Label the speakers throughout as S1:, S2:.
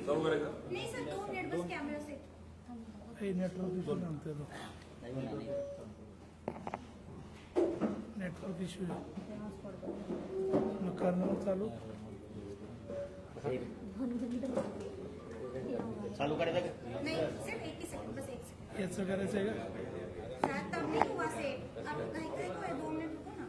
S1: चालू करायचं
S2: नहीं सर 2 मिनट बस कैमरा सेट
S3: नेटवर्क इश्यू सांगते नेटवर्क इश्यू मग करणं चालू
S4: चालू करायचं का?
S2: नहीं सिर्फ 1 ही सेकंड बस 1 सेकंड
S3: याचं करायचं आहे का
S2: शायद तब नहीं हुआ सेट अब नहीं करे तो 2 मिनट रुको ना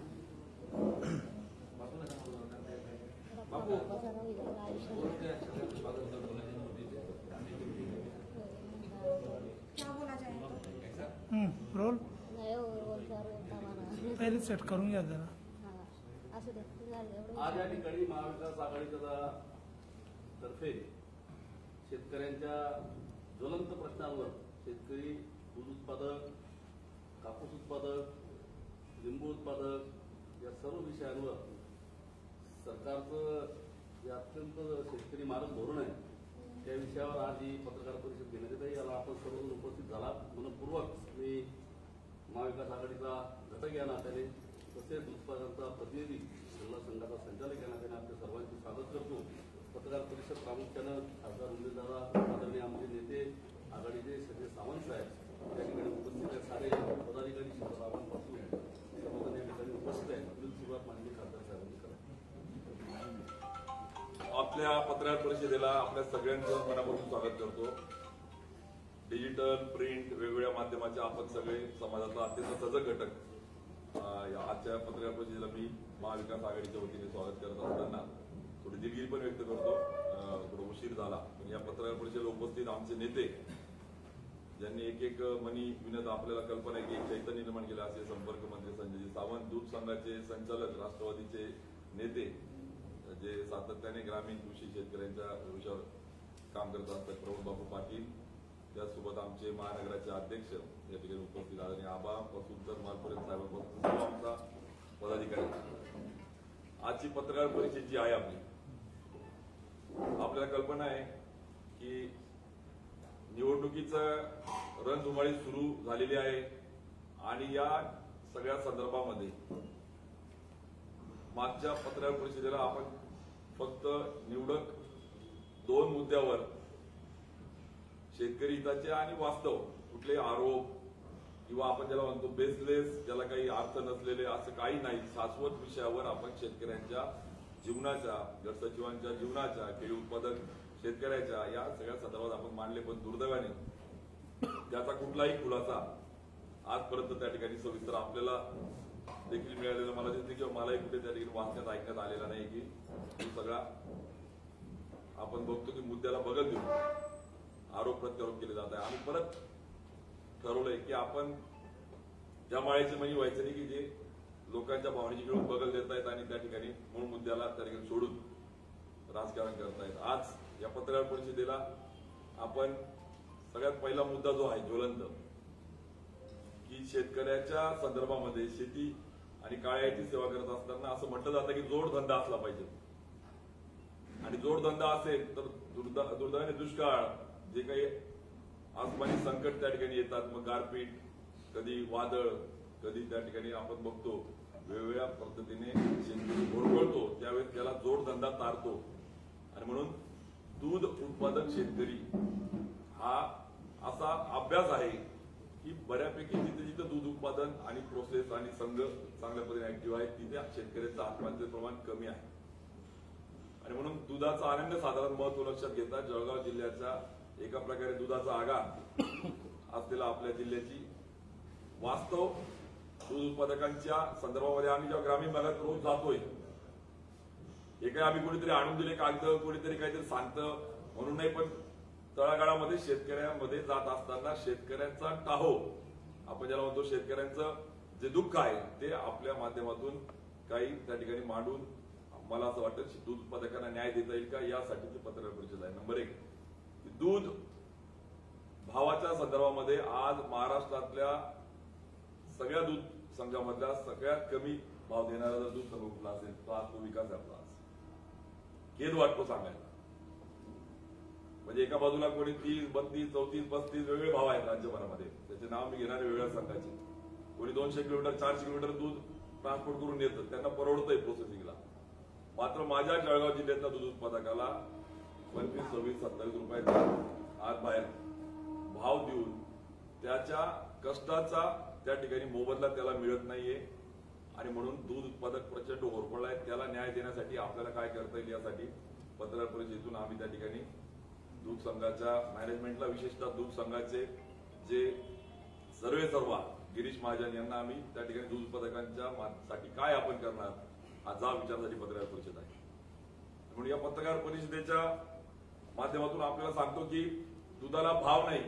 S2: क्या बोला जाएगा
S3: रोल पहिले सेट करून घ्या जरा
S5: आज या ठिकाणी महाविकास आघाडीच्या तर्फे शेतकऱ्यांच्या ज्वलंत प्रश्नांवर शेतकरी दूध उत्पादक, कापूस उत्पादक, लिंबू उत्पादक या सर्व विषयांवर सरकारचं जे अत्यंत शेतकरी मारक धोरण आहे त्या विषयावर आज ही पत्रकार परिषद घेण्यात येत आहे. याला आपण सर्वजण उपस्थित झाला मनपूर्वक मी महाविकास आघाडीचा घटक या नात्याने तसेच उत्पादनाचा प्रतिनिधी जिल्हा संघाचा संचालक या नात्याने आपल्या सर्वांचे स्वागत करतो. पत्रकार परिषद प्रामुख्यानं खासदार उमेदवार आदरणीय आमचे नेते आघाडीचे सगळे सावंत साहेब त्या ठिकाणी उपस्थित आहेत. सारे पदाधिकारी शिवसाहेबांपासून सर्वजण या ठिकाणी उपस्थित आहेत. पुढील सुरुवात माननीय खासदार साहेबांनी करा.
S1: आपल्या पत्रकार परिषदेला आपल्या सगळ्यांचं मनापासून स्वागत करतो. डिजिटल, प्रिंट वेगवेगळ्या माध्यमाचे आपण सगळे समाजाचा अत्यंत सजग घटक आजच्या पत्रकार परिषदेला मी महाविकास आघाडीच्या वतीने स्वागत करत असताना थोडी दिलगिरी पण व्यक्त करतो. थोडा उशीर झाला पण या पत्रकार परिषदेला उपस्थित आमचे नेते ज्यांनी एक मनी विनत आपल्याला कल्पना आहे की एक चैतन्य निर्माण केलं असे संपर्क मंत्री संजयजी सावंत, दूध संघाचे संचालक, राष्ट्रवादीचे नेते जे सातत्याने ग्रामीण कृषी शेतकऱ्यांच्या विषयावर काम करत असतात, प्रमोद बापू पाटील, त्याचसोबत आमचे महानगराचे अध्यक्ष या ठिकाणी उपस्थित आदरणीय आबापासून तर मालपर्यंत साहेबांपासून सर्व आमचा पदाधिकारी. आजची पत्रकार परिषद जी आहे आपल्याला कल्पना आहे की निवडणुकीचं रणधुमाळी सुरू झालेली आहे आणि या सगळ्या संदर्भामध्ये मागच्या पत्रकार परिषदेला आपण फक्त निवडक 2 मुद्द्यावर शेतकरी हिताचे आणि वास्तव कुठलेही आरोप किंवा आपण ज्याला म्हणतो बेसलेस, ज्याला काही अर्थ नसलेले असं काही नाही, शाश्वत विषयावर आपण शेतकऱ्यांच्या जीवनाच्या, गटसचिवांच्या जीवनाच्या, केळी उत्पादक शेतकऱ्याच्या या सगळ्या संदर्भात आपण मांडले. पण दुर्दैवाने त्याचा कुठलाही खुलासा आजपर्यंत त्या ठिकाणी सविस्तर आपल्याला देखील मिळालेला मला दिसते किंवा मलाही कुठे त्या ठिकाणी वाचण्यात ऐकण्यात आलेला नाही की तो सगळा आपण बघतो की मुद्द्याला बगल देऊ आरोप प्रत्यारोप केले जात आहे. आम्ही परत ठरवलंय की आपण ज्या माळ्याची मनी व्हायचं नाही की जे लोकांच्या भावनेची घेऊन बगल देत आहेत आणि त्या ठिकाणी मूळ मुद्द्याला त्या ठिकाणी सोडून राजकारण करतायत. आज या पत्रकार परिषदेला आपण सगळ्यात पहिला मुद्दा जो आहे ज्वलंत की शेतकऱ्याच्या संदर्भामध्ये शेती आणि काळ्याची सेवा करत असताना असं म्हटलं जातं की जोडधंदा असला पाहिजे आणि जोडधंदा असेल तर दुर्दैवाने दुष्काळ, जे काही आसमानी संकट त्या ठिकाणी येतात, मग गारपीट, कधी वादळ, कधी त्या ठिकाणी आपण बघतो वेगवेगळ्या पद्धतीने शेतकरी भोरगळतो, त्यावेळेस त्याला जोडधंदा तारतो. आणि म्हणून दूध उत्पादक शेतकरी हा असा अभ्यास आहे की बऱ्यापैकी जिथे जिथे दूध उत्पादन आणि प्रोसेस आणि संघ चांगल्या पद्धतीने ऍक्टिव्ह आहे तिथे शेतकऱ्याचं आत्महत्येचं प्रमाण कमी आहे. आणि म्हणून दुधाचा अनन्य साधारण महत्व लक्षात घेता जळगाव जिल्ह्याच्या एका प्रकारे दुधाचा आगार असलेला आपल्या जिल्ह्याची वास्तव दूध उत्पादकांच्या संदर्भामध्ये आम्ही जेव्हा ग्रामीण भागात रोज जातोय, हे काही आम्ही कोणीतरी आणून दिले कागद, कोणीतरी काहीतरी सांगतं म्हणून नाही, पण तळागाळामध्ये शेतकऱ्यांमध्ये जात असताना शेतकऱ्यांचा टाहो, आपण ज्याला म्हणतो शेतकऱ्यांचं जे दुःख आहे ते आपल्या माध्यमातून काही त्या ठिकाणी मांडून मला असं वाटतं दूध उत्पादकांना न्याय देता येईल का यासाठीची पत्रकार परिषद आहे. नंबर 1, दूध भावाच्या संदर्भामध्ये आज महाराष्ट्रातल्या सगळ्या दूध संघामधल्या सगळ्यात कमी भाव देणारा जर दूध संघ कुठला असेल तर आज तो विकास आहे आपला. आज खेद वाटतो सांगायला, म्हणजे एका बाजूला कोणी 30, 32, 34, 35 वेगळे भाव आहेत राज्यभरामध्ये, त्याचे नाव मी घेणारे वेगळ्या संघाचे. कोणी 200 किलोमीटर 400 किलोमीटर दूध ट्रान्सपोर्ट करून येतं, त्यांना परवडतंय प्रोसेसिंगला. मात्र माझ्या जळगाव जिल्ह्यातल्या दूध उत्पादकाला 25, 26, 27 रुपयाचा आज बाहेर भाव देऊन त्याच्या कष्टाचा त्या ठिकाणी मोबदला त्याला मिळत नाहीये आणि म्हणून दूध उत्पादक प्रचंड होरपळला आहे. त्याला न्याय देण्यासाठी आपल्याला काय करता येईल यासाठी पत्रकार परिषदेतून आम्ही त्या ठिकाणी दूध संघाच्या मॅनेजमेंटला, विशेषतः दूध संघाचे जे सर्वेसर्वा गिरीश महाजन यांना आम्ही त्या ठिकाणी दूध उत्पादकांच्या साठी काय आपण करणार आज हा विचारासाठी पत्रकार परिषद आहे. म्हणून या पत्रकार परिषदेच्या माध्यमातून आपल्याला सांगतो की दुधाला भाव नाही.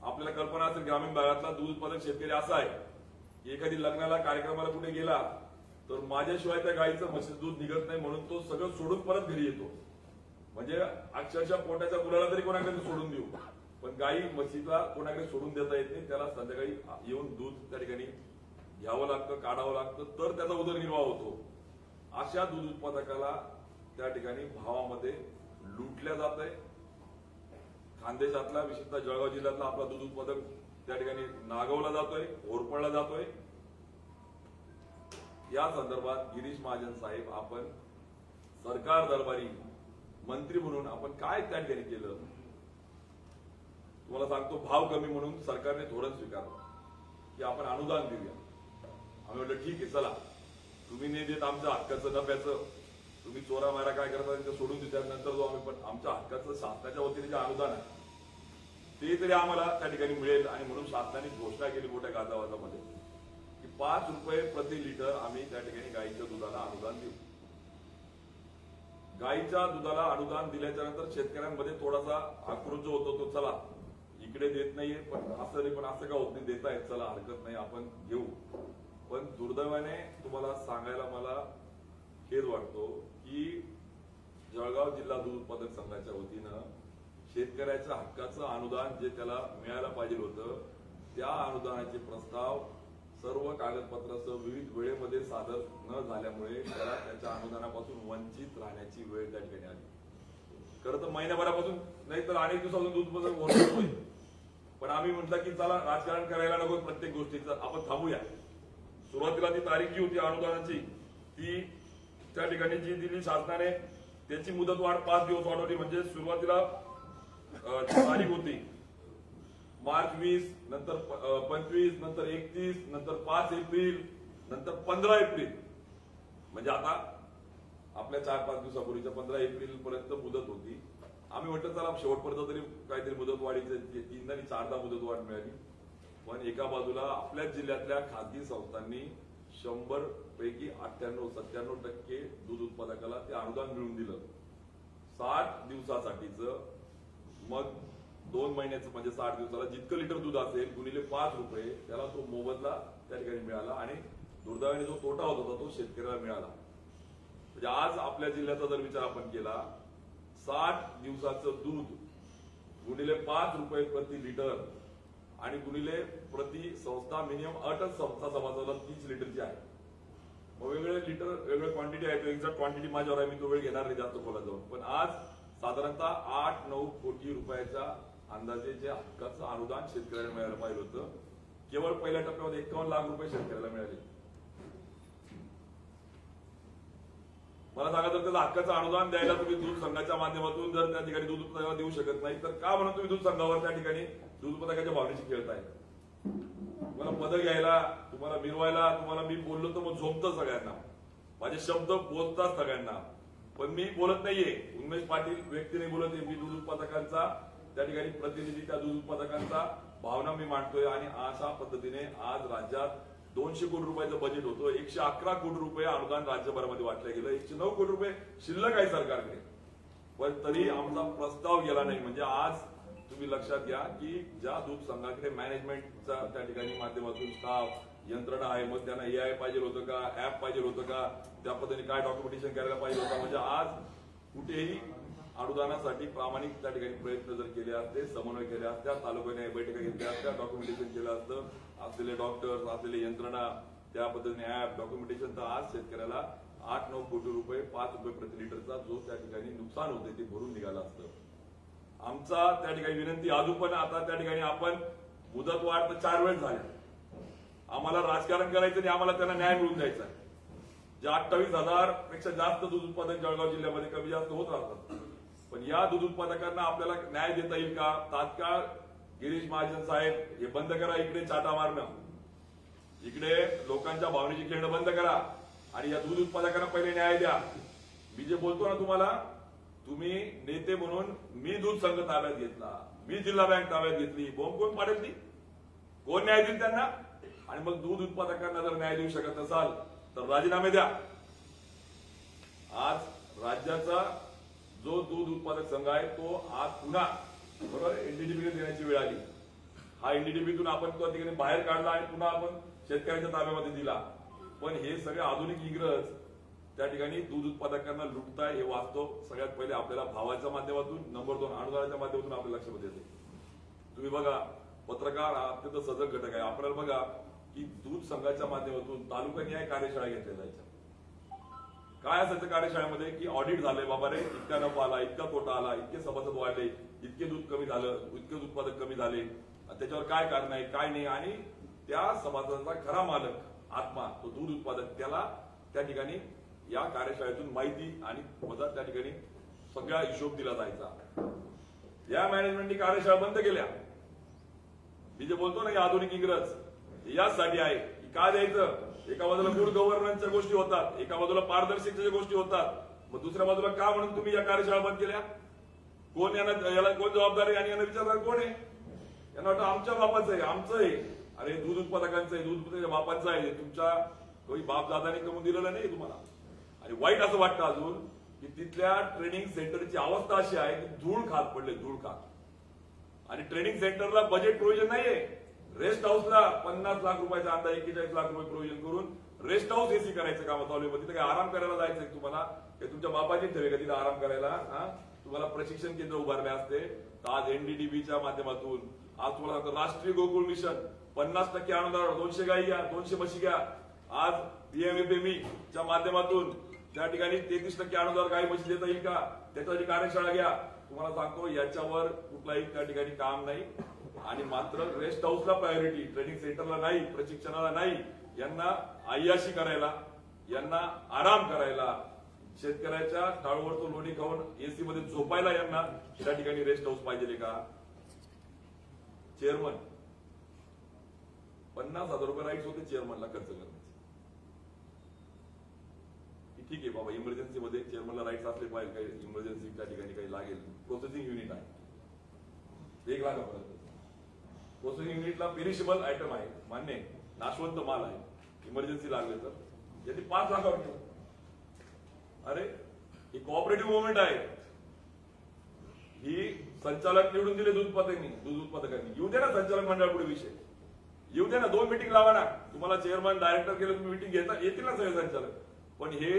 S1: आपल्याला कल्पना असेल ग्रामीण भागातला दूध उत्पादक शेतकरी असा आहे की एखादी लग्नाला कार्यक्रमाला कुठे गेला तर माझ्याशिवाय त्या गाईचं म्हशीचं दूध निघत नाही म्हणून तो सगळं सोडून परत घरी येतो. म्हणजे अक्षरशः पोटाच्या मुलाला तरी कोणाकडे सोडून देऊ, पण गाई म्हशीला कोणाकडे सोडून देता येत नाही. त्याला संध्याकाळी येऊन दूध त्या ठिकाणी घ्यावं लागतं, काढावं लागतं, तर त्याचा उदरनिर्वाह होतो. अशा दूध उत्पादकाला त्या ठिकाणी भावामध्ये लुटल्या जात आहे. खानदेशातला, विशेषतः जळगाव जिल्ह्यातला आपला दूध उत्पादक त्या ठिकाणी नागवला जातोय, होरपळला जातोय. या संदर्भात गिरीश महाजन साहेब, आपण सरकार दरबारी मंत्री म्हणून आपण काय त्या ठिकाणी केलं? तुम्हाला सांगतो, भाव कमी म्हणून सरकारने धोरण स्वीकारलं की आपण अनुदान देऊया. आम्ही म्हटलं ठीक आहे, चला तुम्ही नाही देत आमच्या हक्काचं नफ्याचं, तुम्ही चोरा मारा काय करता ते सोडून देऊ, त्यानंतर जो आम्ही पण आमच्या हक्काचं शासनाच्या वतीने जे अनुदान आहे ते तरी आम्हाला त्या ठिकाणी मिळेल. आणि म्हणून शासनाने घोषणा केली मोठ्या गाजावाजामध्ये की 5 रुपये प्रति लिटर आम्ही त्या ठिकाणी गाईच्या दुधाला अनुदान देऊ. गाईच्या दुधाला अनुदान दिल्याच्या नंतर शेतकऱ्यांमध्ये थोडासा आक्रोश जो होतो तो, चला इकडे देत नाहीये पण असं नाही, पण असं का होत नाही, देतायत, चला हरकत नाही आपण घेऊ. पण दुर्दैवाने तुम्हाला सांगायला मला खेद वाटतो की जळगाव जिल्हा दूध उत्पादक संघाच्या वतीनं शेतकऱ्याच्या हक्काचं अनुदान जे त्याला मिळायला पाहिजे होतं, त्या अनुदानाचे प्रस्ताव सर्व कागदपत्रासह विविध वेळेमध्ये सादर न झाल्यामुळे त्याला त्याच्या अनुदानापासून वंचित राहण्याची वेळ त्या ठिकाणी आली. खरं तर महिन्याभरापासून नाही तर अनेक दिवसापासून दूध उत्पादक होतोय, पण आम्ही म्हटलं की चला राजकारण करायला नको प्रत्येक गोष्टीचं, आपण थांबूया. सुरुवातीला ती तारीख जी होती अनुदानाची ती त्या ठिकाणी जी दिली शासनाने, त्याची मुदत वाढ 5 दिवस वाढवली. म्हणजे सुरुवातीला तारीख होती मार्च 20, नंतर 25, नंतर 31, नंतर 5 एप्रिल, नंतर 15 एप्रिल. म्हणजे आता आपल्या 4-5 दिवसापूर्वीच्या 15 एप्रिल पर्यंत मुदत होती. आम्ही म्हटलं चला शेवटपर्यंत तरी काहीतरी मुदत वाढीची 3 आणि 4दा मुदत वाढ मिळाली. पण एका बाजूला आपल्याच जिल्ह्यातल्या खासगी संस्थांनी 100 पैकी 98-97% दूध उत्पादकाला ते अनुदान मिळवून दिलं 60 दिवसासाठीचं. मग 2 महिन्याचं म्हणजे 60 दिवसाला जितकं लिटर दूध असेल गुणिले 5 रुपये त्याला तो मोबदला त्या ठिकाणी मिळाला. आणि दुर्दैवाने जो तोटा होत होता तो शेतकऱ्याला मिळाला. म्हणजे आज आपल्या जिल्ह्याचा जर विचार आपण केला, 60 दिवसाचं दूध गुणिले 5 रुपये प्रति लिटर आणि गुणिले प्रति संस्था मिनिमम 8 संस्था समाजाला 30 लिटरची आहे. मग वेगवेगळे लिटर वेगवेगळे क्वांटिटी आहे, तो एक्झॅक्ट क्वांटिटी माझ्यावर आहे, मी तो वेळ घेणार नाही जास्त बोला जाऊन. पण आज साधारणतः 8-9 कोटी रुपयाच्या अंदाजे जे हक्काचं अनुदान शेतकऱ्याला मिळायला पाहिजे होतं, केवळ पहिल्या टप्प्यामध्ये 51 लाख रुपये शेतकऱ्याला मिळाले. मला सांगा, जर त्याचं हक्काचं अनुदान द्यायला तुम्ही दूध संघाच्या माध्यमातून जर त्या ठिकाणी दूध उत्पादकाला देऊ शकत नाही, तर का म्हणून तुम्ही दूध संघावर त्या ठिकाणी दूध उत्पादकाच्या भावनेशी खेळताय? तुम्हाला पदं घ्यायला, तुम्हाला मिरवायला, तुम्हाला मी बोललो तर मग झोपतं सगळ्यांना, माझे शब्द बोलतात सगळ्यांना, पण मी बोलत नाहीये. उन्मेष पाटील व्यक्ती नाही बोलत आहे, मी दूध उत्पादकांचा त्या ठिकाणी प्रतिनिधी, त्या दूध उत्पादकांचा भावना मी मांडतोय. आणि अशा पद्धतीने आज राज्यात 200 कोटी रुपयाचं बजेट होतं, 111 कोटी रुपये अनुदान राज्यभरामध्ये वाटलं गेलं, 109 कोटी रुपये शिल्लक आहे सरकारकडे, पण तरी आमचा प्रस्ताव गेला नाही. म्हणजे आज तुम्ही लक्षात घ्या की ज्या दूध संघाकडे मॅनेजमेंटच्या त्या ठिकाणी माध्यमातून स्टाफ यंत्रणा आहे, मग त्यांना AI पाहिजे होतं का, ऍप पाहिजे होतं का, त्या पद्धतीने काय डॉक्युमेंटेशन करायला पाहिजे होतं. म्हणजे आज कुठेही अनुदानासाठी प्रामाणिक त्या ठिकाणी प्रयत्न जर केले असते, समन्वय केले असत्या, तालुक्याने बैठका घेतल्या असत्या, डॉक्युमेंटेशन केलं असतं, असलेले डॉक्टर्स, असलेली यंत्रणा, त्या पद्धतीने ऍप डॉक्युमेंटेशन, तर आज शेतकऱ्याला 8-9 कोटी रुपये 5 रुपये प्रति लिटरचा जो त्या ठिकाणी नुकसान होते ते भरून निघालं असतं. आमचा त्या ठिकाणी विनंती अजून पण आता त्या ठिकाणी आपण मुदत वाढ तर 4 वेळ झाल्या, आम्हाला राजकारण करायचं आणि आम्हाला त्यांना न्याय मिळवून द्यायचा आहे. जे 28,000 पेक्षा जास्त दूध उत्पादन जळगाव जिल्ह्यामध्ये कमी जास्त होत राहतात, पण पण या दूध उत्पादकांना आपल्याला न्याय देता येईल का? तात्काळ गिरीश महाजन साहेब हे बंद करा, इकडे चाटा मारणं, इकडे लोकांच्या भावनेची खेळणं बंद करा आणि या दूध उत्पादकांना पहिले न्याय द्या. मी जे बोलतो ना तुम्हाला, तुम्ही नेते म्हणून मी दूध संघ ताब्यात घेतला, मी जिल्हा बँक ताब्यात घेतली, बोंब कोण पाडेल ती? कोण न्याय देईल त्यांना? आणि मग दूध उत्पादकांना जर न्याय देऊ शकत नसाल तर राजीनामे द्या. आज राज्याचा जो दूध उत्पादक संघ आहे तो आज पुन्हा बरोबर एनडीडीबीने देण्याची वेळ आली. हा एनडीडीबीतून आपण त्या ठिकाणी बाहेर काढला आणि पुन्हा आपण शेतकऱ्यांच्या ताब्यामध्ये दिला. पण हे सगळे आधुनिक इंग्रज त्या ठिकाणी दूध उत्पादकांना लुटताय हे वास्तव सगळ्यात पहिले आपल्याला भावाच्या माध्यमातून, नंबर 2 अनुदानाच्या माध्यमातून आपल्या लक्षात येते. तुम्ही बघा, पत्रकार हा अत्यंत सजग घटक आहे. आपल्याला बघा की दूध संघाच्या माध्यमातून तालुका न्याय कार्यशाळा घेतल्या जायच्या. काय असायचं कार्यशाळेमध्ये की ऑडिट झालंय बाबा रे, इतका नफा आला, इतका तोटा आला, इतके सभासद वाढले, इतके दूध कमी झालं, इतके दूध उत्पादक कमी झाले, त्याच्यावर काय कारण आहे काय नाही, आणि त्या सभासदाचा खरा मालक आत्मा तो दूध उत्पादक त्याला त्या ठिकाणी या कार्यशाळेतून माहिती आणि मदत त्या ठिकाणी सगळा हिशोब दिला जायचा. या मॅनेजमेंटनी कार्यशाळा बंद केल्या. मी जे बोलतो ना, या आधुनिक इंग्रज यासाठी आहे की काय द्यायचं, एका बाजूला गुड गव्हर्नन्सच्या गोष्टी होतात, एका बाजूला पारदर्शकतेच्या गोष्टी होतात, मग दुसऱ्या बाजूला का म्हणून तुम्ही या कार्यशाळा बंद केल्या? कोण याला कोण जबाबदार आहे आणि यांना विचारणार कोण आहे? यांना वाटतं आमच्या बापाचं आहे, आमचं आहे. अरे दूध उत्पादकांचं आहे, दूध उत्पादकांच्या बापांचं आहे, तुमच्या काही बाप दादाने कमवून दिलेलं नाही तुम्हाला. आणि वाईट असं वाटतं अजून की तिथल्या ट्रेनिंग सेंटरची अवस्था अशी आहे की धूळ खात पडले, धूळ खात. आणि ट्रेनिंग सेंटरला बजेट प्रोव्हिजन नाहीये. रेस्ट हाऊसला 50 लाख रुपयाचा अंदाज 41 लाख रुपये प्रोव्हिजन करून रेस्ट हाऊस एसी करायचं काम चालू आहे. तिथे काय आराम करायला जायचंय तुम्हाला? हे तुमच्या बापाची ठेवे का तिथे आराम करायला? तुम्हाला प्रशिक्षण केंद्र उभारले असते तर आज एनडीडीबीच्या माध्यमातून आज तुम्हाला सांगतो राष्ट्रीय गोकुळ मिशन 50% अनुदान, 200 गाई घ्या, 200 म्हशी घ्या. आज पीएमएफएमई च्या माध्यमातून त्या ठिकाणी 33% अनुदान गाई म्हशी देता येईल का? त्याच्यासाठी कार्यशाळा घ्या. तुम्हाला सांगतो याच्यावर कुठलाही त्या ठिकाणी काम नाही. आणि मात्र रेस्ट हाऊसला प्रायोरिटी, ट्रेनिंग सेंटरला नाही, प्रशिक्षणाला नाही, यांना आय्याशी करायला, यांना आराम करायला, शेतकऱ्याच्या टाळूवर तो लोणी खाऊन एसी मध्ये झोपायला यांना त्या ठिकाणी रेस्ट हाऊस पाहिजे का? चेअरमन 50,000 रुपये राईट्स होते चेअरमनला खर्च करण्याचे. ठीक आहे बाबा, इमर्जन्सी मध्ये चेअरमनला राईट्स असले पाहिजे, काही इमर्जन्सी त्या ठिकाणी काही लागेल, प्रोसेसिंग युनिट आहे 1 लाखापर्यंत. प्रोसेसिंग युनिटला पेरिशेबल आयटम आहे, मान्य आहे, नाशवंत माल आहे, इमर्जन्सी लागले तर यांनी 5 लाखावर केलं. अरे ही कोऑपरेटिव्ह मुवमेंट आहे, ही संचालक निवडून दिले दूध उत्पादकांनी. येऊ दे ना संचालक मंडळ पुढे विषय, येऊ दे ना, 2 मीटिंग लावा ना. तुम्हाला चेअरमन डायरेक्टर केलं तुम्ही मीटिंग घेता येतील ना सगळे संचालक. पण हे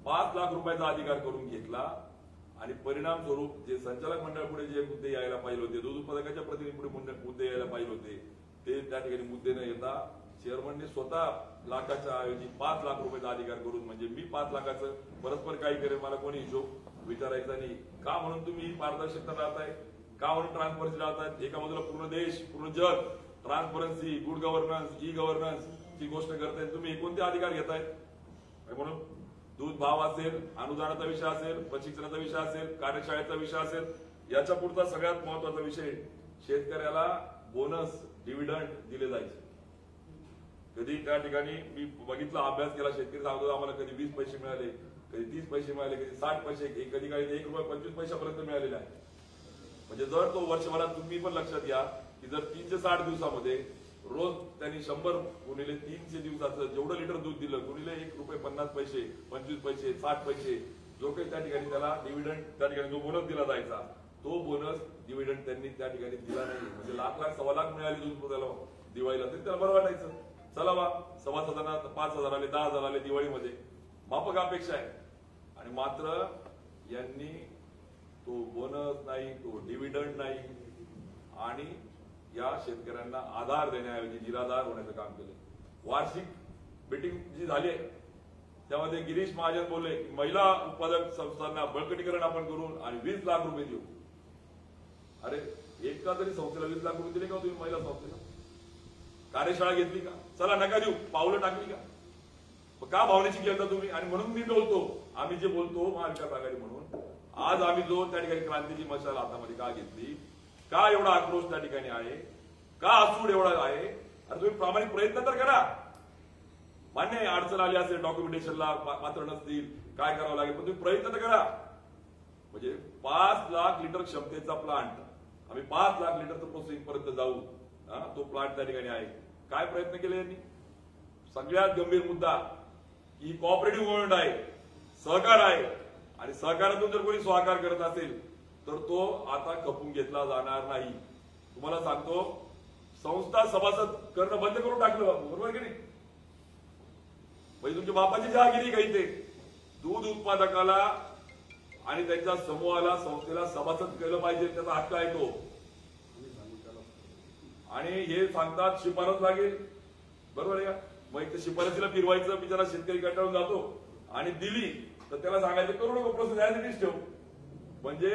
S1: 5 लाख रुपयाचा अधिकार करून घेतला आणि परिणाम स्वरूप जे संचालक मंडळ पुढे जे मुद्दे यायला पाहिजे होते, दूध उत्पादकाच्या प्रतिनिधी पुढे मुद्दे यायला पाहिजे होते, ते त्या ठिकाणी मुद्दे न येता चेअरमनने स्वतः लाखाच्या ऐवजी 5 लाख रुपयाचा अधिकार करून, म्हणजे मी 5 लाखाचं परस्पर काही करेल मला कोणी हिशोब विचारायचा नाही का? म्हणून तुम्ही ही पारदर्शकता राहताय का? म्हणून ट्रान्सपरन्सी राहतात. एका बाजूला पूर्ण देश, पूर्ण जग transparency, good governance, e governance ची गोष्ट करताय, तुम्ही कोणते अधिकार घेताय? म्हणून दूध भाव असेल, अनुदानाचा विषय असेल, प्रशिक्षणाचा विषय असेल, कार्यशाळेचा विषय असेल, याच्या पुढचा सगळ्यात महत्वाचा विषय शेतकऱ्याला बोनस, डिव्हिडंड दिले जायचे. कधी त्या ठिकाणी मी बघितला, अभ्यास केला, शेतकरी सांगतो आम्हाला कधी 20 पैसे मिळाले, कधी 30 पैसे मिळाले, कधी 60 पैसे, कधी काही 1 रुपये 25 पैशापर्यंत मिळालेले आहे. म्हणजे जर तो वर्षभरात, तुम्ही पण लक्षात घ्या की जर 360 दिवसामध्ये रोज त्यांनी 100 गुणिले 300 दिवसाचं जेवढं लिटर दूध दिलं गुणिले 1 रुपये 50 पैसे, 25 पैसे, 60 पैसे, जो काही त्या ठिकाणी त्याला डिव्हिडंड, त्या ठिकाणी जो बोनस दिला जायचा, तो बोनस डिव्हिडंड त्यांनी त्या ठिकाणी दिला नाही. म्हणजे लाख, सव्वा लाख मिळाली दूध त्याला दिवाळीला, तरी त्याला बरं वाटायचं. चला बा, सभासदांना 5,000 आले, 10,000 आले दिवाळीमध्ये, माफक अपेक्षा आहे. आणि मात्र यांनी तो बोनस नाही, तो डिव्हिडंड नाही, आणि या शेतकऱ्यांना आधार देण्याऐवजी निराधार होण्याचं काम केलं. वार्षिक मीटिंग जी झाली आहे त्यामध्ये गिरीश महाजन बोलले की महिला उत्पादक संस्थांना बळकटीकरण आपण करून आणि 20 लाख रुपये देऊ. अरे एका तरी संस्थेला 20 लाख रुपये दिले का तुम्ही? महिला संस्थेला कार्यशाळा घेतली का? चला नका देऊ, पावलं टाकली का? का भावनेची घेता तुम्ही? आणि म्हणून मी बोलतो, आम्ही जे बोलतो महाविकास आघाडी म्हणून, आज आम्ही जो त्या ठिकाणी क्रांतीची मशाल हातामध्ये का घेतली, का एवढा आक्रोश त्या ठिकाणी आहे, का असूड एवढा आहे, अरे तुम्ही प्रामाणिक प्रयत्न तर करा. मान्य आहे अडचण आली असेल, डॉक्युमेंटेशनला पात्र नसतील, काय करावं लागेल, पण तुम्ही प्रयत्न तर करा. म्हणजे 5 लाख लिटर क्षमतेचा प्लांट, आम्ही 5 लाख लिटरचं प्रोसेसिंग पर्यंत जाऊ, तो प्लांट त्या ठिकाणी आहे. काय प्रयत्न केले यांनी? सगळ्यात गंभीर मुद्दा ही कॉपरेटिव्ह मुवमेंट आहे, सहकार आहे, आणि सहकारातून जर कोणी स्वाकार करत असेल तर तो आता खपून घेतला जाणार नाही. तुम्हाला सांगतो, संस्था सभासद करणं बंद करून टाकलं, बरोबर की नाही? म्हणजे तुमच्या बापाची जहागिरी काही ते दूध उत्पादकाला आणि त्यांच्या समूहाला, संस्थेला सभासद केलं पाहिजे, त्याचा हक्क आहे तो. आणि हे सांगतात शिफारस लागेल, बरोबर आहे का? मग एक तर शिफारसीला फिरवायचं, बिचारा शेतकरी कंटाळून जातो, आणि दिली तर त्याला सांगायचं करू नको, प्रोसेस ऍज इट इज ठेव. म्हणजे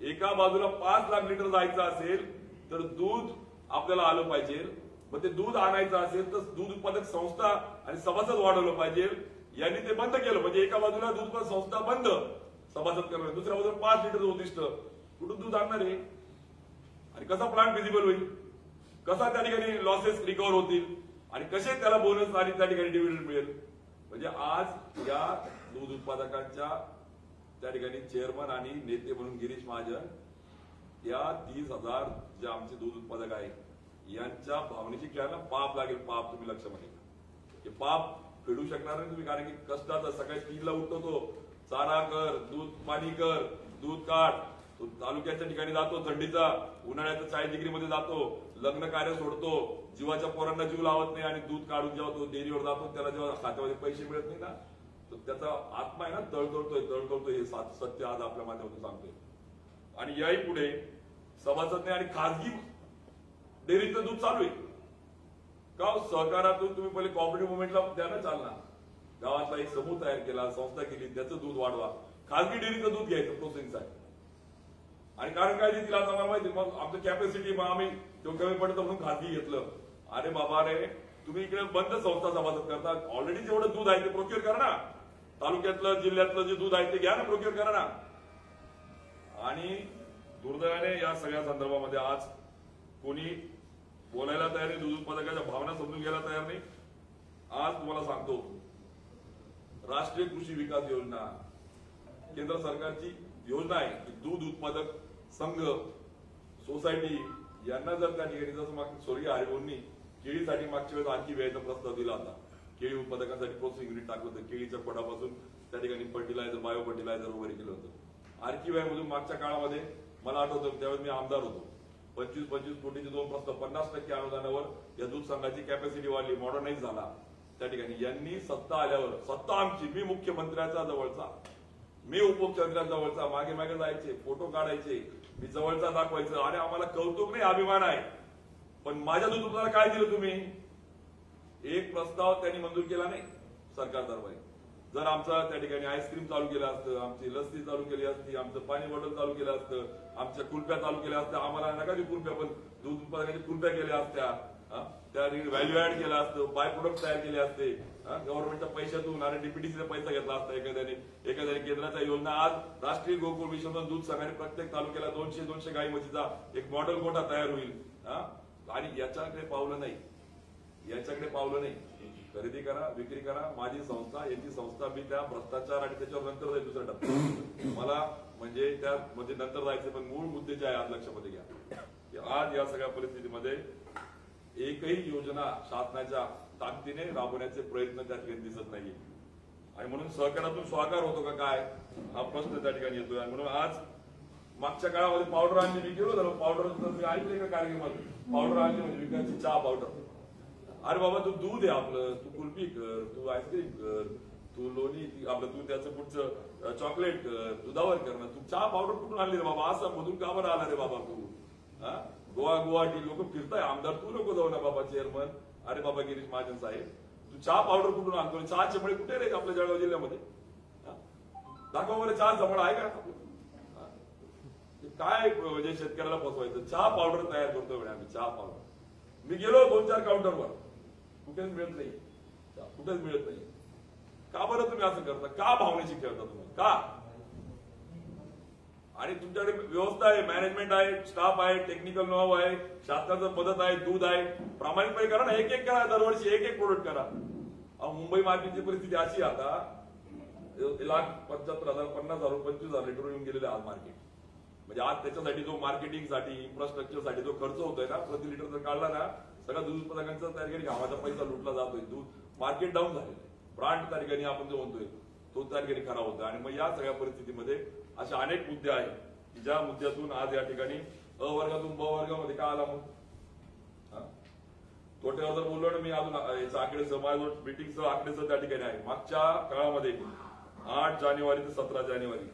S1: एका बाजूला 5 लाख लिटर जायचं असेल तर दूध आपल्याला आलं पाहिजे, मग ते दूध आणायचं असेल तर दूध उत्पादक संस्था आणि सभासद वाढवलं पाहिजे. यांनी ते बंद केलं. म्हणजे एका बाजूला दूध उत्पादक संस्था बंद, सभासद करणं, दुसऱ्या बाजूला 5 लिटरचं उद्दिष्ट. कुठून दूध आणणार आहे? आणि कसा प्लांट फिजिबल होईल, कसा त्या ठिकाणी लॉसेस रिकव्हर होतील, आणि कसे त्याला बोनस आणि त्या ठिकाणी डिव्हिडंड मिळेल. म्हणजे आज या दूध उत्पादकांच्या त्या ठिकाणी चेअरमन आणि नेते म्हणून गिरीश महाजन, या 30,000 जे आमचे दूध उत्पादक आहेत यांच्या भावनेची खेळायला पाप लागेल. पाप तुम्ही लक्षामध्ये घ्या, हे पाप फेडू शकणार नाही तुम्ही. कारण की कष्टाचा सकाळी 3ला उठतो तो, चारा कर, दूध पाणी कर, दूध काढ, तो तालुक्याच्या ठिकाणी जातो, थंडीचा उन्हाळ्याचा 40 डिग्रीमध्ये जातो, लग्न कार्य सोडतो, जीवाच्या पोरांना जीव लावत नाही, आणि दूध काढून जेव्हा तो डेअरीवर जातो त्याला जेव्हा खात्यामध्ये पैसे मिळत नाही ना, तर त्याचा आत्मा आहे ना तळतळतोय. हे सत्य आज आपल्या माध्यमातून सांगतोय. आणि याही पुढे सभासद नाही आणि खासगी डेअरीचं दूध चालू आहे का? सहकारातून तुम्ही पहिले कॉपरेटिव्ह मुवमेंटला द्या ना चालना. गावातला एक समूह तयार केला, संस्था केली, त्याचं दूध वाढवा. खासगी डेअरीचं दूध घ्यायचं प्रोसेसिंगसाठी. आणि कारण काय तिला आता मला माहिती, मग आमचं कॅपॅसिटी मग आम्ही तेव्हा कमी पडतं म्हणून खासगी घेतलं. अरे बाबा रे, तुम्ही इकडे बंद संस्था सभासद करता, ऑलरेडी जेवढं दूध आहे ते प्रोक्युअर करा ना. तालुक्यातलं जिल्ह्यातलं जे दूध आहे ते घ्या ना, प्रोक्युअर करा ना. आणि दुर्दैवाने या सगळ्या संदर्भामध्ये आज कोणी बोलायला तयार नाही, दूध उत्पादकाच्या भावना समजून घ्यायला तयार नाही. आज तुम्हाला सांगतो, राष्ट्रीय कृषी विकास योजना केंद्र सरकारची योजना आहे की दूध उत्पादक संघ, सोसायटी यांना जर त्या ठिकाणी, जसं मग स्वर्गीय हरिभाऊंनी केळीसाठी मागच्या वेळेस आणखी व्यायाचा प्रस्ताव दिला होता, केळी उत्पादकांसाठी प्रोसेसिंग युनिट टाकलं होतं, केळीच्या पडापासून त्या ठिकाणी फर्टिलायझर, बायो फर्टिलायझर वगैरे केलं होतं. आणखी व्यायामधून मागच्या काळामध्ये मला आठवतं त्यावेळेस मी आमदार होतो, 25-25 कोटीचे 2 प्रस्ताव, 50% अनुदानावर या दूध संघाची कॅपॅसिटी वाढली, मॉडर्नाइज झाला. त्या ठिकाणी यांनी सत्ता आल्यावर, सत्ता आमची, मी मुख्यमंत्र्याचा जवळचा, मी उपमुख्यमंत्र्यांच्या जवळचा, मागे मागे जायचे, फोटो काढायचे, मी जवळचा दाखवायचं. अरे आम्हाला कौतुक नाही, अभिमान आहे. पण माझ्या दूध उत्पादनाला काय दिलं तुम्ही? एक प्रस्ताव त्यांनी मंजूर केला नाही सरकारतर्फे. जर आमचा त्या ठिकाणी आईस्क्रीम चालू केलं असतं, आमची लस्सी चालू केली असती, आमचं पाणी बॉटल चालू केलं असतं, आमच्या कुल्फ्या चालू केल्या असत्या, आम्हाला नका ती कुल्फ्या, पण दूध उत्पादनाच्या कुल्फ्या केल्या असत्या, त्या व्हॅल्यू ऍड केलं असतं, बाय प्रोडक्ट तयार केले असते, गव्हर्नमेंटच्या पैशातून आणि डीपीटीसीचा पैसा घेतला असता एखाद्याने केंद्राच्या योजना. आज राष्ट्रीय गोकुळ मिशन दूध संघाने प्रत्येक तालुक्याला 200 गाई म्हशीचा एक मॉडेल गोठा तयार होईल. आणि याच्याकडे पावलं नाही, याच्याकडे पावलं नाही. खरेदी करा, विक्री करा, माझी संस्था, याची संस्था, मी त्या भ्रष्टाचार आणि त्याच्यावर नंतर जाईल दुसऱ्या टप्प्यात. मला म्हणजे त्या म्हणजे नंतर जायचं, पण मूळ मुद्दे जे आहे आज लक्षामध्ये घ्या की आज या सगळ्या परिस्थितीमध्ये एकही योजना शासनाच्या ताकदीने राबवण्याचे प्रयत्न त्या ठिकाणी दिसत नाहीये. आणि म्हणून सहकारातून स्वाकार होतो का काय, हा प्रश्न त्या ठिकाणी येतोय. आणि म्हणून आज मागच्या काळामध्ये पावडर आणली, मी गेलो झालो पावडर, मी ऐकले का कार्यक्रमात, पावडर आणली म्हणजे विकासची चहा पावडर. अरे बाबा, तू दूध आहे आपलं, तू कुल्फी कर, तू आईस्क्रीम कर, तू लोणी आपलं, तू त्याचं पुढचं चॉकलेट कर, दुधावर कर ना. तू चहा पावडर कुठून आणली रे बाबा? असं मधून का बरं आला रे बाबा तू? गुवाहाटी लोक फिरताय, आमदार तू नको जाऊ ना बाबा, चेअरमन. अरे बाबा गिरीश महाजन साहेब, तू चहा पावडर कुठून आणतो? चहाचे मळे कुठे रे आपल्या जळगाव जिल्ह्यामध्ये? दाखवा बरं, चहा जवळ आहे का? काय म्हणजे शेतकऱ्याला फसवायचं? चहा पावडर तयार करतो म्हणे आम्ही, चहा पावडर. मी गेलो 2-4 काउंटरवर, कुठेच मिळत नाही, कुठेच मिळत नाही. का बरं तुम्ही असं करता? का भावनेची खेळता तुम्ही? का आणि तुमच्याकडे व्यवस्था आहे, मॅनेजमेंट आहे, स्टाफ आहे, टेक्निकल नॉव आहे, शासनाचं मदत आहे, दूध आहे, प्रामाणिकपणे करा ना, एक एक करा, दरवर्षी एक एक प्रोडक्ट करा. मुंबई मार्केटची परिस्थिती अशी आहे आता, 1,75,000, 50,000, 25,000 लिटर येऊन गेलेले आज मार्केट. म्हणजे आज त्याच्यासाठी जो मार्केटिंगसाठी, इन्फ्रास्ट्रक्चरसाठी जो खर्च होतोय ना, प्रति लिटर जर काढला ना, सगळ्या दूध उत्पादकांचा त्या ठिकाणी गावाचा पैसा लुटला जातोय. दूध मार्केट डाऊन झालेलं आहे. ब्रँड त्या ठिकाणी आपण जो म्हणतोय तो त्या ठिकाणी खराब होतोय. आणि मग या सगळ्या परिस्थितीमध्ये अशा अनेक मुद्दे आहेत की ज्या मुद्द्यातून आज या ठिकाणी अ वर्गातून ब वर्गामध्ये का आला मग तोट्यावर जर बोललो ना मी अजून याचा आकडेसह माझ्याजवळ मीटिंगचं आकडेसह त्या ठिकाणी आहे. मागच्या काळामध्ये 8 जानेवारी ते 17 जानेवारी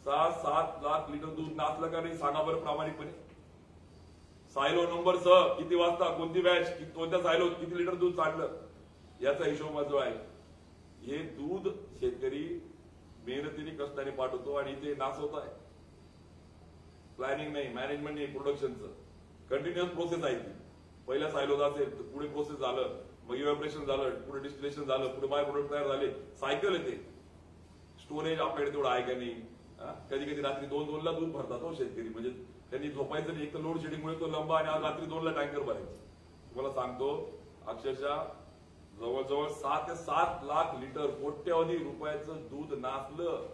S1: 6-7 लाख लिटर दूध नाचलं का नाही सांगा बरं प्रामाणिकपणे. सायलो नंबर सह किती वाजता कोणती बॅच कोणत्या सायलो किती लिटर दूध चाललं याचा हिशोब माझा आहे. हे दूध शेतकरी मेहनतीने कष्टाने पाठवतो आणि इथे नाचवत आहे. प्लॅनिंग नाही, मॅनेजमेंट नाही, प्रोडक्शनचं कंटिन्युअस प्रोसेस आहे ती. पहिल्या सायलोज असेल तर पुढे प्रोसेस झालं, मग इव्हॅपोरेशन झालं, पुढे डिस्टिलेशन झालं, पुढे बाय प्रोडक्ट तयार झाले. सायकल येते. स्टोरेज आपल्याकडे तेवढं आहे का नाही. कधी कधी रात्री 2-2 ला दूध भरतात हो शेतकरी. म्हणजे त्यांनी झोपायचं नाही, एक तर लोड शेडिंगमुळे तो लंबा आणि आज रात्री 2 ला टँकर भरायचं. तुम्हाला सांगतो अक्षरशः जवळजवळ 6 ते 7 लाख लिटर कोट्यवधी रुपयाचं दूध नाचलं.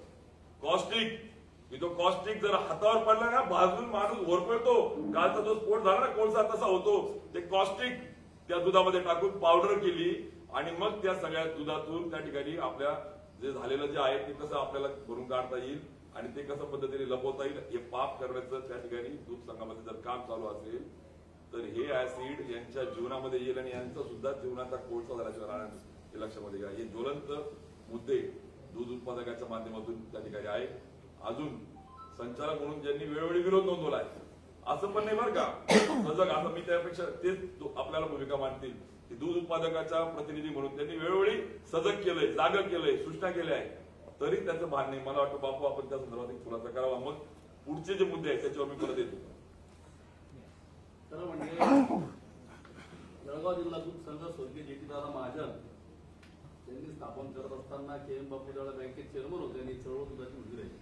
S1: कॉस्टिक तो कॉस्टिक जर हातावर पडला ना भाजून माणूस ओरपळतो. कालचा जो स्फोट झाला ना कोळसा तसा होतो. ते कॉस्टिक त्या दुधामध्ये टाकून पावडर केली आणि मग त्या सगळ्या दुधातून त्या ठिकाणी आपल्या जे झालेलं जे आहे ते कसं आपल्याला भरून काढता येईल आणि ते कसं पद्धतीने लपवता येईल हे पाप करण्याचं त्या ठिकाणी दूध संघामध्ये जर काम चालू असेल तर हे ऍसिड यांच्या जीवनामध्ये येईल आणि यांचा सुद्धा जीवनाचा कोळसा झाल्याशिवाय राहणार हे लक्षामध्ये घ्या. हे ज्वलंत मुद्दे दूध उत्पादकाच्या माध्यमातून त्या ठिकाणी आहे. अजून संचालक म्हणून ज्यांनी वेळोवेळी विरोध नोंदवला आहे असं पण नाही बरं का. सजग आता मी त्यापेक्षा तेच आपल्याला भूमिका मांडतील की दूध उत्पादकाच्या प्रतिनिधी म्हणून त्यांनी वेळोवेळी सजग केलंय, जागं केलंय, सूचना केल्या आहे. तरी त्याचं भान नाही. मला वाटतं बापू आपण त्या संदर्भात एक खुलासा करावा. मग पुढचे जे मुद्दे आहेत त्याच्यावर मी परत येतो.
S5: खरं म्हणजे जळगाव जिल्हा दूध संघ स्वर्गीय जेटीदादा महाजन त्यांनी स्थापन करत असताना KM बापू ज्यावेळेला बँकेत चेअरमन होते आणि चळवळ दुधाची उभी राहिली.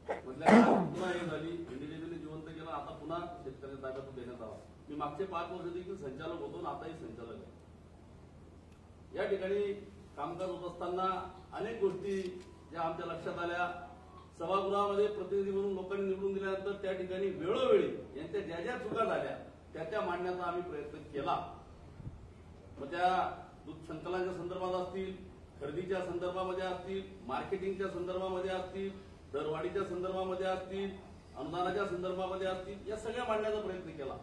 S5: म्हटल्या पुन्हा हे झाली इंडिव्हिज्युअली जिवंत केलं. आता पुन्हा शेतकऱ्यांच्या ताब्यात देण्यात आला. मी मागचे 5 वर्ष देखील संचालक होतो आणि आताही संचालक आहे. या ठिकाणी कामकाज होत असताना अनेक गोष्टी ज्या आमच्या लक्षात आल्या. सभागृहामध्ये प्रतिनिधी म्हणून लोकांनी निवडून दिल्यानंतर त्या ठिकाणी वेळोवेळी यांच्या ज्या ज्या चुका झाल्या त्या मांडण्याचा आम्ही प्रयत्न केला. मग त्या दूध संकलनाच्या संदर्भात असतील, खरेदीच्या संदर्भामध्ये असतील, मार्केटिंगच्या संदर्भामध्ये असतील, दरवाढीच्या संदर्भामध्ये असतील, अनुदानाच्या संदर्भामध्ये असतील, या सगळ्या मांडण्याचा प्रयत्न केला.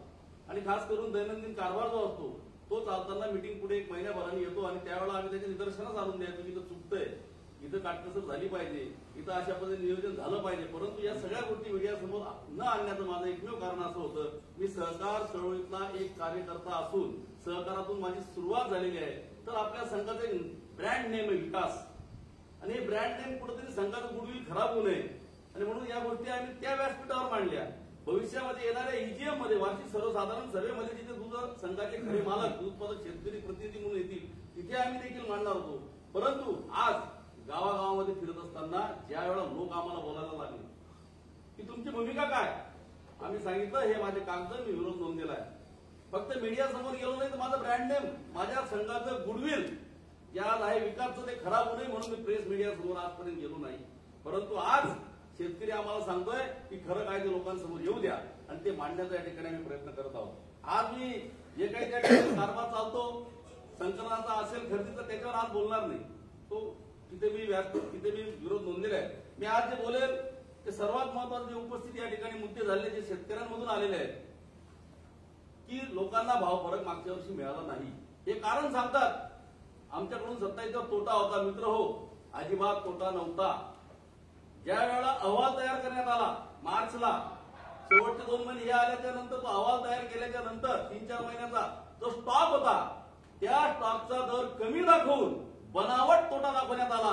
S5: आणि खास करून दैनंदिन कारभार जो असतो तो चालताना मिटिंग पुढे 1 महिन्याभराने येतो आणि त्यावेळेला आम्ही त्याच्या निदर्शनास आणून द्यायचो की इथं चुकतंय, इथं काटकसर झाली पाहिजे, इथं अशा पद्धतीने नियोजन झालं पाहिजे. परंतु या सगळ्या गोष्टी मीडियासमोर न आणण्याचं माझं एकमेव कारण असं होतं मी सहकार चळवळीतला एक कार्यकर्ता असून सहकारातून माझी सुरुवात झालेली आहे. तर आपल्या संघाचे ब्रँड नेम आहे विकास आणि हे ब्रँड नेम कुठेतरी संघाचं गुडविल खराब होऊ नये आणि म्हणून या गोष्टी आम्ही त्या व्यासपीठावर मांडल्या. भविष्यामध्ये येणाऱ्या EGM मध्ये वार्षिक सर्वसाधारण सभेमध्ये जिथे दूध संघाचे खरे मालक दूध उत्पादक शेतकरी प्रतिनिधी म्हणून येतील तिथे आम्ही देखील मांडणार होतो. परंतु आज गावागावामध्ये फिरत असताना ज्या वेळेला लोक आम्हाला बोलायला लागले की तुमची भूमिका काय, आम्ही सांगितलं हे माझे कागद मी विरोध नोंदलेला आहे. फक्त मीडिया समोर गेलो नाही तर माझं ब्रँड नेम माझ्या संघाचं गुडविल या आहे विकासचं ते खराब होऊ नये म्हणून मी प्रेस मीडिया समोर आजपर्यंत गेलो नाही. परंतु आज शेतकरी आम्हाला सांगतोय की खरं काय ते लोकांसमोर येऊ द्या आणि ते मांडण्याचा या ठिकाणी आम्ही प्रयत्न करत आहोत. आज मी जे काही त्या ठिकाणी कारभार चालतो संकलनाचा असेल खरेदीचा त्याच्यावर आज बोलणार नाही. तो तिथे मी विरोध नोंदलेला आहे. मी आज जे बोलेल ते सर्वात महत्वाचं जे उपस्थित या ठिकाणी मुद्दे झाले जे शेतकऱ्यांमधून आलेले आहेत की लोकांना भाव फरक मागच्या वर्षी मिळाला नाही. हे कारण सांगतात आमच्याकडून 27 तोटा होता. मित्र हो, अजिबात तोटा नव्हता. ज्या वेळेला अहवाल तयार करण्यात आला मार्चला शेवटचे 2 महिने हे आल्याच्या नंतर तो अहवाल तयार केल्याच्या नंतर 3-4 महिन्याचा जो स्टॉक होता त्या स्टॉकचा दर कमी दाखवून बनावट तोटा दाखवण्यात आला.